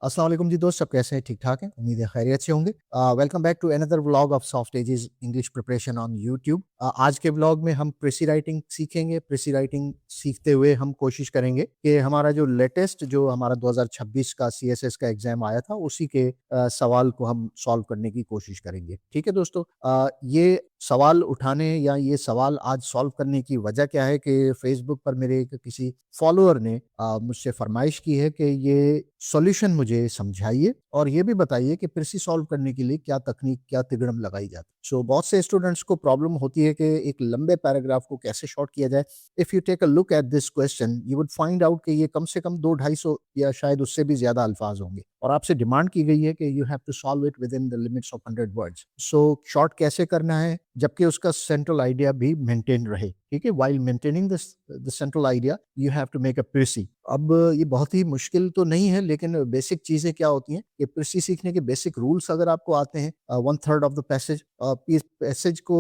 अस्सलाम वालेकुम जी दोस्त, सब कैसे हैं? ठीक-ठाक हैं? उम्मीद है खैरियत से होंगे। Welcome back to another vlog of Soft Edges English preparation on YouTube. आज के व्लॉग में हम प्रेसी राइटिंग सीखेंगे। प्रेसी राइटिंग सीखते हुए हम कोशिश करेंगे कि हमारा जो लेटेस्ट जो हमारा 2026 का सीएसएस का एग्ज़ाम आया था, उसी के सवाल को हम सॉल्व करने की कोशिश करेंगे। ठीक है दोस्तों? ये सवाल उठाने या ये सवाल आज सॉल्व करने की वजह क्या है कि फ़ेसबुक पर मेरे एक किसी फ़ॉलोअर ने मुझसे फ़रमाइश की है कि ये सॉल्यूशन मुझे समझाइए और ये भी बताइए कि प्रेसी सॉल्व करने के लिए क्या तकनीक, क्या तिगड़म लगाई जाती है। सो बहुत से स्टूडेंट्स को प्रॉब्लम होती है कि एक लंबे पैराग्राफ को कैसे शॉर्ट किया जाए। If you take a look at this question, you would find out कि ये कम से कम 2 250 या शायद उससे भी ज़्यादा अल्फ़ाज़ होंगे और आपसे डिमांड की गई है कि you have to solve it within the limits of 100 words. So short कैसे करना है, जबकि उसका सेंट्रल आइडिया भी मेंटेन रहे, ठीक है? While maintaining the central idea, you have to make a precis. अब ये बहुत ही मुश्किल तो नहीं है, लेकिन बेसिक चीज़ें क्या होती हैं कि प्रेसी सीखने के बेसिक रूल्स अगर आपको आते हैं, 1/3 ऑफ द पैसेज, इस पैसेज को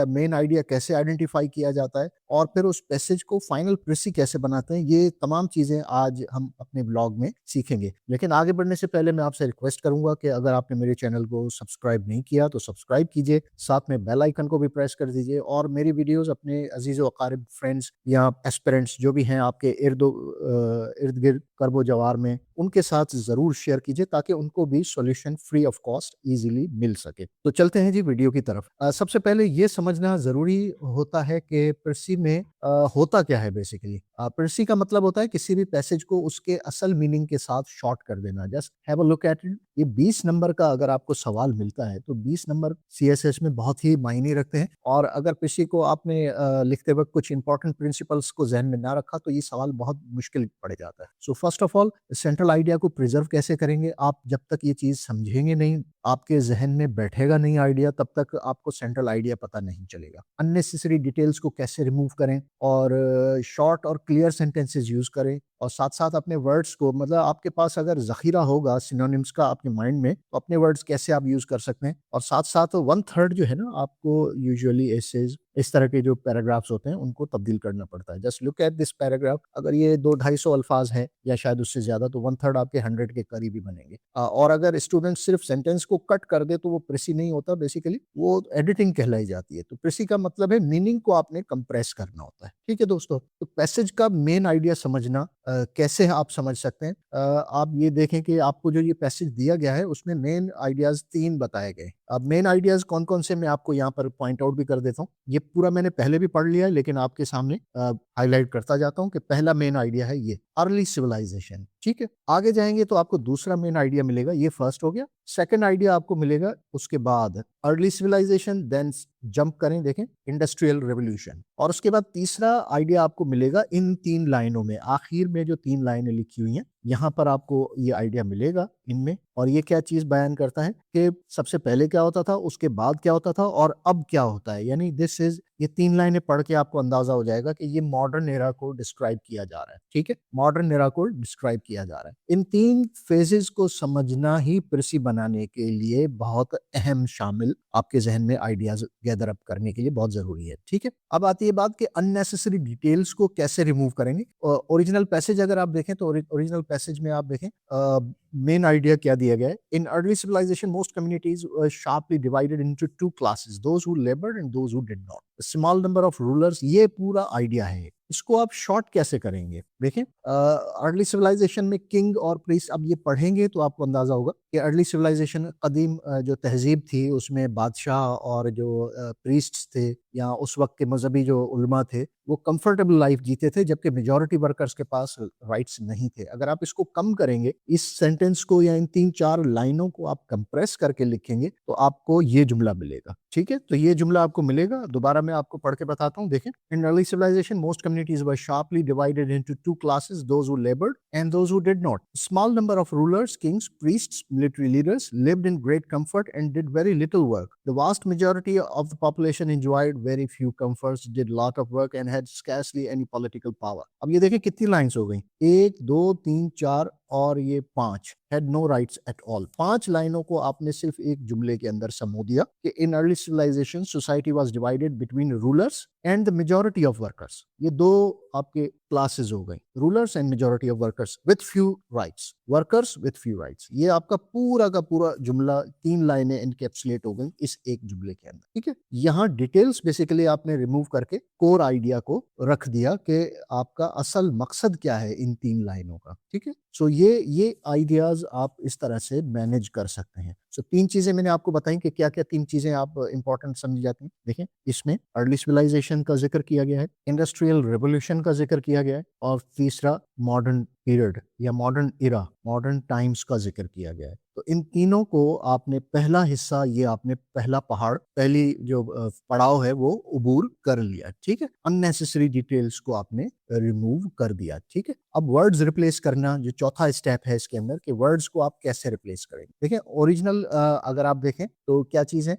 मेन आइडिया कैसे आइडेंटिफाई किया जाता है और फिर उस पैसेज को फाइनल प्रेसी कैसे बनाते हैं, ये तमाम चीज़ें आज हम अपने ब्लॉग में सीखेंगे। लेकिन आगे बढ़ने से पहले मैं आपसे रिक्वेस्ट करूँगा कि अगर आपने मेरे चैनल को सब्सक्राइब नहीं किया तो सब्सक्राइब कीजिए, साथ में बेल आइकन को भी प्रेस कर दीजिए और मेरी वीडियोज़ अपने अज़ीज़-ओ-अक़ारिब फ्रेंड्स या एस्पिरेंट्स जो भी हैं आपके इर्द-गिर्द कर्ब-ओ-जवार में, उनके साथ ज़रूर शेयर कीजिए ताकि उनको भी solution free of cost easily मिल सके। तो चलते हैं जी वीडियो की तरफ। सबसे पहले ये समझना ज़रूरी होता है कि प्रेसी में होता क्या है बेसिकली। प्रेसी का मतलब होता है किसी भी पैसेज को उसके असल मीनिंग के साथ शॉर्ट कर देना। Just have a look at it. ये 20 नंबर का अगर आपको सवाल मिलता है, तो 20 नंबर सीएसएस में बहुत ही मायने रखते हैं और अगर प्रेसी को आपने लिखते वक़्त कुछ इंपॉर्टेंट प्रिंसिपल्स को ज़हन में ना रखा, तो ये सवाल बहुत मुश्किल पड़ जाता है। So first of all, central idea को प्रिज़र्व कैसे करेंगे? आप जब तक ये चीज़ समझेंगे नहीं, आपके ज़हन में बैठेगा नहीं आइडिया, तब तक आपको सेंट्रल आइडिया पता नहीं चलेगा। अननेसेसरी डिटेल्स को कैसे रिमूव करें और शॉर्ट और क्लियर सेंटेंसेस यूज़ करें और साथ-साथ अपने वर्ड्स को, मतलब आपके पास अगर ज़ख़ीरा होगा सिनोनिम्स का आपके माइंड में, तो अपने वर्ड्स कैसे आप यूज़ कर सकते हैं और साथ-साथ 1/3 जो है ना, आपको यूजुअली एसेज़, इस तरह के जो पैराग्राफ्स होते हैं, उनको तब्दील करना पड़ता है। Just look at this paragraph, अगर ये 2 250 अल्फ़ाज़ हैं या शायद उससे ज़्यादा, तो 1/3 आपके 100 के करीब ही बनेंगे। और अगर स्टूडेंट सिर्फ़ सेंटेंस को कट कर दे, तो वो प्रेसी नहीं होता बेसिकली, वो एडिटिंग कहलाई जाती है। तो प्रेसी का मतलब है मीनिंग को आपने कंप्रेस करना होता है। ठीक है दोस्तों? तो पैसेज का मेन आइडिया समझना कैसे आप समझ सकते हैं? आप ये देखें कि आपको जो ये पैसेज दिया गया है, उसमें मेन आइडियाज़ 3 बताए गए। अब मेन आइडियाज़ कौन-कौन से, मैं आपको यहाँ पर पॉइंट आउट भी कर देता हूँ। ये पूरा मैंने पहले भी पढ़ लिया है, लेकिन आपके सामने हाइलाइट करता जाता हूँ कि पहला मेन आइडिया है ये, अर्ली सिविलाइज़ेशन, ठीक है? आगे जाएँगे तो आपको दूसरा मेन आइडिया मिलेगा, ये फर्स्ट हो गया। सेकंड आइडिया आपको मिलेगा उसके बाद अर्ली सिविलाइज़ेशन, देन जंप करें, देखें इंडस्ट्रियल रिवॉल्यूशन, और उसके बाद तीसरा आइडिया आपको मिलेगा इन 3 लाइनों में। आखिर में जो 3 लाइनें लिखी हुई हैं, यहाँ पर आपको ये आइडिया मिलेगा इनमें। और ये क्या चीज़ बयान करता है कि सबसे पहले क्या होता था, उसके बाद क्या होता था और अब क्या होता है। यानी दिस इज़, ये 3 लाइनें पढ़ के आपको अंदाज़ा हो जाएगा कि ये मॉडर्न एरा को डिस्क्राइब किया जा रहा है, ठीक है? मॉडर्न एरा को डिस्क्राइब किया जा रहा है। इन 3 फेजेज़ को समझना ही प्रेसी बनाने के लिए बहुत अहम शामिल, आपके ज़हन में आइडियाज़ गैदर अप करने के लिए बहुत ज़रूरी है, ठीक है? अब आती है बात कि अननेसेसरी डिटेल्स को कैसे रिमूव करेंगे। ओरिजिनल पैसेज अगर आप देखें, तो ओरिजिनल पैसेज में आप देखें मेन आइडिया क्या दिया गया है। In early civilization most communities were sharply divided into 2 classes, those who laboured and those who did not. Small number of rulers, ये पूरा आइडिया है। इसको आप शॉर्ट कैसे करेंगे? देखें, अर्ली सिविलाइजेशन में किंग और प्रीस्ट, अब ये पढ़ेंगे तो आपको अंदाजा होगा कि अर्ली सिविलाइजेशन कदीम जो तहजीब थी, उसमें बादशाह और जो प्रीस्ट्स थे या उस वक्त के मजहबी जो उलमा थे, वो कंफर्टेबल लाइफ जीते थे, जबकि मेजॉरिटी वर्कर्स के पास राइट्स नहीं थे। अगर आप इसको कम करेंगे, इस सेंटेंस को या इन 3-4 लाइनों को आप कंप्रेस करके लिखेंगे, तो आपको ये जुमला मिलेगा, ठीक है? तो ये जुमला आपको मिलेगा, दोबारा मैं आपको पढ़ के बताता हूँ, देखें। In early civilization most communities were sharply divided into 2 classes, those who laboured and those who did not. Small number of rulers, kings, priests, military leaders lived in great comfort and did very little work. The vast majority of the population enjoyed very few comforts, did lot of work and had scarcely any political power. अब ये देखें कितनी lines हो गई, 1, 2, 3, 4 और ये 5। had no rights at all. 5 लाइनों को आपने सिर्फ एक जुमले के अंदर समो दिया कि in early civilization society was divided between rulers and the majority of workers. ये दो आपके क्लासेस हो गई, rulers and majority of workers with few rights, workers with few rights. ये आपका पूरा का पूरा जुमला 3 लाइनें इनकैप्सुलेट हो गई इस एक जुमले के अंदर, ठीक है। यहाँ डिटेल्स बेसिकली आपने रिमूव करके कोर आइडिया को रख दिया कि आपका असल मकसद क्या है इन 3 लाइनों का, ठीक है। सो ये आइडियाज आप इस तरह से मैनेज कर सकते हैं। सो 3 चीजें मैंने आपको बताई कि क्या क्या 3 चीजें आप इंपॉर्टेंट समझी जाती हैं। देखिए, इसमें अर्ली सिविलाइजेशन का जिक्र किया गया है, इंडस्ट्रियल रेवोल्यूशन का जिक्र किया गया है, और तीसरा मॉडर्न पीरियड या मॉडर्न इरा, मॉडर्न टाइम्स का जिक्र किया गया है। तो इन तीनों को आपने पहला हिस्सा, ये आपने पहला पहाड़, पहली जो पड़ाव है वो उबूर कर लिया, ठीक है। अननेसेसरी डिटेल्स को आपने रिमूव कर दिया, ठीक है। अब वर्ड्स रिप्लेस करना जो चौथा स्टेप है इसके अंदर, कि वर्ड्स को आप कैसे रिप्लेस करेंगे। देखिए, ओरिजिनल अगर आप देखें तो क्या चीज है,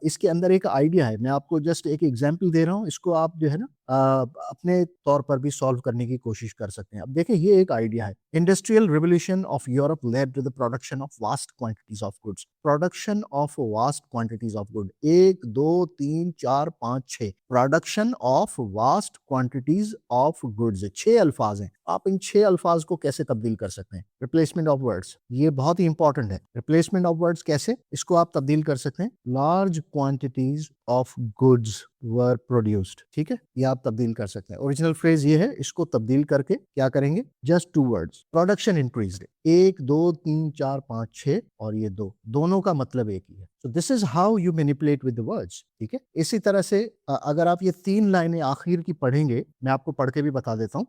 इसके अंदर एक आइडिया है। मैं आपको जस्ट एक एग्जाम्पल दे रहा हूँ, इसको आप जो है ना अपने तौर पर भी सॉल्व करने की कोशिश कर सकते हैं। अब देखिए, ये एक आइडिया है। Industrial revolution of Europe led to the production of vast quantities of goods. Production of vast quantities of good, 1 2 3 4 5 6, production of vast quantities of goods. 6 अल्फाज हैं, आप इन 6 अल्फाज को कैसे तब्दील कर सकते हैं। रिप्लेसमेंट ऑफ वर्ड्स, ये बहुत ही इंपॉर्टेंट है। रिप्लेसमेंट ऑफ वर्ड्स कैसे, इसको आप तब्दील कर सकते हैं। Large quantities of goods were produced, ठीक है, ये आप तब्दील कर सकते हैं। ओरिजिनल फ्रेज ये है, इसको तब्दील करके क्या करेंगे, जस्ट 2 वर्ड्स, प्रोडक्शन इंक्रीज्ड। 1 2 3 4 5 6 और ये 2, दोनों का मतलब एक ही है। So this is how you manipulate with the words, ठीक है। इसी तरह से अगर आप ये 3 लाइनें आखिर की पढ़ेंगे, मैं आपको पढ़ के भी बता देता हूँ।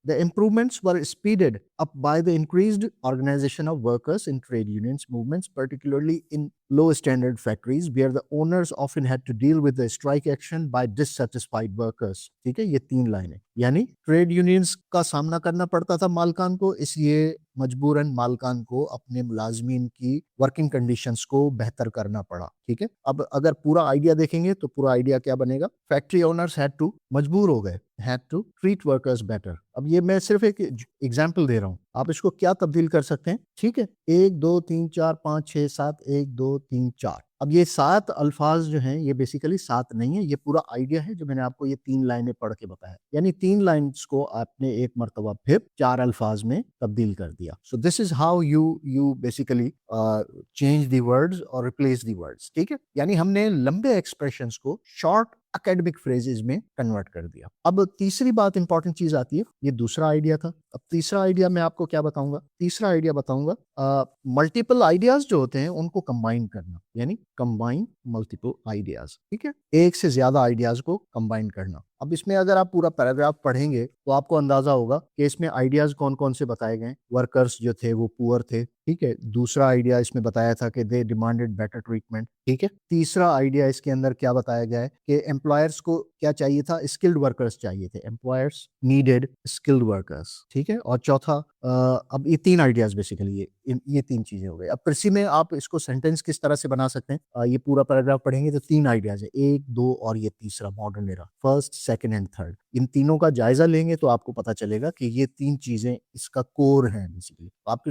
The improvements were speeded up by the increased organization of workers in trade unions movements, particularly in low standard factories where the owners often had to deal with the strike action by dissatisfied workers, ठीक है। ये 3 लाइनें, यानी trade unions का सामना करना पड़ता था मालकान को, इसलिए मजबूरन मालकान को अपने मुलाजमीन की वर्किंग कंडीशंस को बेहतर करना पड़ा, ठीक है। अब अगर पूरा आइडिया देखेंगे तो पूरा आइडिया क्या बनेगा, फैक्ट्री ओनर्स हैड टू, मजबूर हो गए, had to treat workers better। अब ये मैं सिर्फ एक एग्जाम्पल दे रहा हूँ, आप इसको क्या तब्दील कर सकते हैं, ठीक है। 1 2 3 4 5 6 7, 1 2 3 4। अब ये 7 अल्फाज जो हैं, ये बेसिकली 7 नहीं है, ये पूरा आइडिया है जो मैंने आपको ये 3 लाइनें पढ़ के बताया। यानी 3 लाइन्स को आपने एक मर्तबा फिर 4 अल्फाज में तब्दील कर दिया। So this is how you basically change the words और रिप्लेस द वर्ड्स, ठीक है। यानी हमने लंबे एक्सप्रेशंस को शॉर्ट एकेडमिक फ्रेजेस में कन्वर्ट कर दिया। अब तीसरी बात, इंपॉर्टेंट चीज आती है, ये दूसरा आइडिया था। अब तीसरा आइडिया मैं आपको क्या बताऊंगा, तीसरा आइडिया बताऊंगा मल्टीपल आइडियाज जो होते हैं उनको कंबाइन करना, यानी कंबाइन मल्टीपल आइडियाज, ठीक है। एक से ज्यादा आइडियाज को कंबाइन करना। अब इसमें अगर आप पूरा पैराग्राफ पढ़ेंगे तो आपको अंदाजा होगा कि इसमें आइडियाज कौन कौन से बताए गए। वर्कर्स जो थे वो पुअर थे, ठीक है। दूसरा आइडिया इसमें बताया था कि दे डिमांडेड बेटर ट्रीटमेंट, ठीक है। तीसरा आइडिया इसके अंदर क्या बताया गया है कि एम्प्लॉयर्स को क्या चाहिए था, स्किल्ड वर्कर्स चाहिए थे, एम्प्लॉयर्स नीडेड स्किल्ड वर्कर्स, ठीक है। और चौथा, अब ये 3 आइडियाज बेसिकली, ये 3 चीजें हो गई। अब कृषि में आप इसको सेंटेंस किस तरह से बना सकते हैं, ये पूरा पैराग्राफ पढ़ेंगे तो 3 आइडियाज है, 1 2 और ये तीसरा modern era, first second and third. इन तीनों का जायजा लेंगे तो आपको पता चलेगा कि ये 3 चीजें इसका कोर है बेसिकली। आप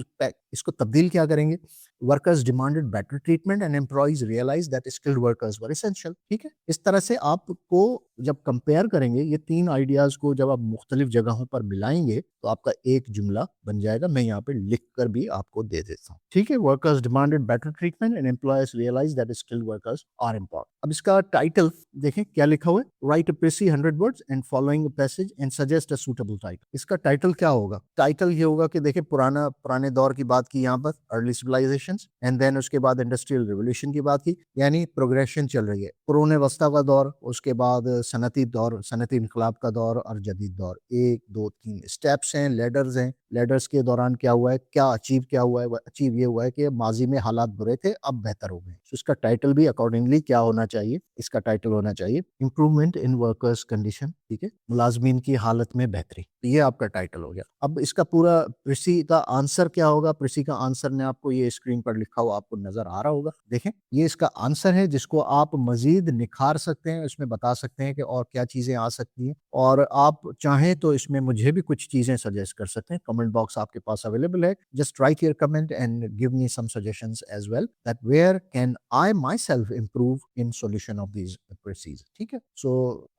इसको तब्दील क्या करेंगे, workers demanded better treatment and employees realise that skilled workers were essential, ठीक है। इस तरह से आपको जब कंपेयर करेंगे ये 3 आइडियाज को, जब आप मुख्तलिफ जगहों पर मिलाएंगे तो आपका एक जुमला बन जाएगा। मैं यहाँ पे लिख कर भी आपको दे देता हूँ, ठीक है। Workers demanded better treatment and employers realize that skilled workers are important. अब इसका टाइटल देखें क्या लिखा हुआ है, write a precis 100 words and following passage and suggest a suitable title. इसका टाइटल क्या होगा, टाइटल ये होगा कि देखिए पुराने दौर की बात की यहाँ पर, अर्ली सिविलाइजेशंस, एंड देन उसके बाद इंडस्ट्रियल रिवोल्यूशन की बात की, यानी प्रोग्रेशन चल रही है। कुरून वस्ता का दौर, उसके बाद सनती दौर, सनती इनकलाब का दौर और जदीद दौर। 1 2 3 स्टेप्स हैं, लेडर्स हैं। लेडर्स के दौरान क्या हुआ है, क्या अचीव क्या हुआ है, अचीव ये हुआ है कि माजी में हालात बुरे थे, अब बेहतर हो गए। तो इसका टाइटल भी अकॉर्डिंगली क्या होना चाहिए, इसका टाइटल होना चाहिए इम्प्रूवमेंट इन वर्कर्स कंडीशन, ठीक है, मुलाजमीन की हालत में बेहतरी। तो ये आपका टाइटल हो गया। अब इसका पूरा प्रेसी का आंसर क्या होगा, प्रेसी का आंसर ने आपको ये स्क्रीन पर लिखा हुआ आपको नजर आ रहा होगा। देखें, ये इसका आंसर है जिसको आप मजीद निखार सकते हैं, इसमें बता सकते हैं कि और क्या चीजें आ सकती हैं, और आप चाहें तो इसमें मुझे भी कुछ चीजें सजेस्ट कर सकते हैं। कमेंट बॉक्स आपके पास अवेलेबल है. Just write your comment and give me some suggestions as well that where can I myself improve in solution of these precis. ठीक है. सो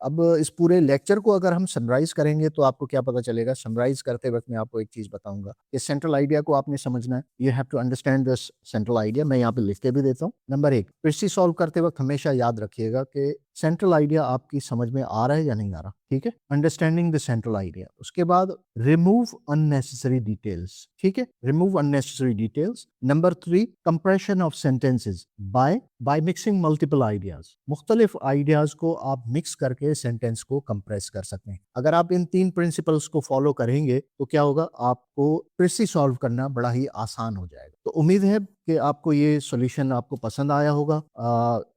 अब इस पूरे लेक्चर को अगर हम समराइज करेंगे तो आपको क्या पता चलेगा. समराइज करते वक्त मैं आपको एक चीज बताऊंगा. इस सेंट्रल आइडिया को आपने समझना है. You have to understand this central idea. मैं यहाँ पे लिख के भी देता हूँ. नंबर एक, प्रेसी सॉल्व करते वक्त हमेशा याद रखिएगा कि सेंट्रल आइडिया आपकी समझ में आ रहा है या नहीं आ रहा. ठीक है. Understanding the central idea. उसके बाद रिमूव अननेसेसरी डिटेल्स. ठीक है. Remove unnecessary details. Number three, compression of sentences by mixing multiple ideas. मुख्तलिफ आइडियाज को आप मिक्स करके सेंटेंस को कंप्रेस कर सकते हैं. अगर आप इन तीन प्रिंसिपल्स को फॉलो करेंगे तो क्या होगा, आपको प्रेसी सॉल्व करना बड़ा ही आसान हो जाएगा. तो उम्मीद है कि आपको ये सॉल्यूशन आपको पसंद आया होगा.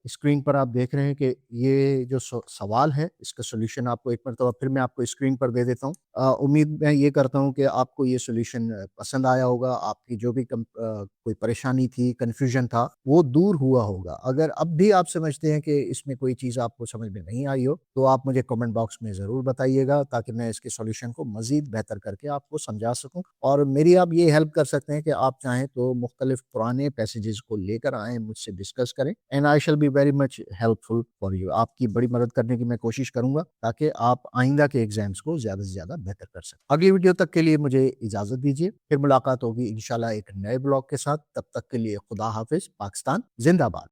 स्क्रीन पर आप देख रहे हैं कि ये जो सवाल है इसका सॉल्यूशन आपको एक मरतबा फिर मैं आपको स्क्रीन पर दे देता हूँ. उम्मीद मैं ये करता हूँ कि आपको ये सॉल्यूशन पसंद आया होगा. आपकी जो भी कोई परेशानी थी, कन्फ्यूजन था, वो दूर हुआ होगा. अगर अब भी आप समझते हैं कि इसमें कोई चीज़ आपको समझ में नहीं आई हो तो आप मुझे कमेंट बॉक्स में ज़रूर बताइएगा ताकि मैं इसके सॉल्यूशन को मज़ीद बेहतर करके आपको समझा सकूँ. और मेरी आप ये हेल्प कर सकते हैं कि आप चाहें तो मुख्तलिफ पुराने पैसेजेस को लेकर आएँ, मुझसे डिस्कस करें and I shall be very much helpful for you. आपकी बड़ी मदद करने की मैं कोशिश करूँगा ताकि आप आइंदा के एग्जाम्स को ज़्यादा से ज़्यादा बेहतर कर सकें. अगली वीडियो तक के लिए मुझे इजाज़त दीजिए. फिर मुलाकात होगी इंशाल्लाह एक नए ब्लॉग के साथ. तब तक के लिए खुदा हाफिज़. पाकिस्तान जिंदाबाद.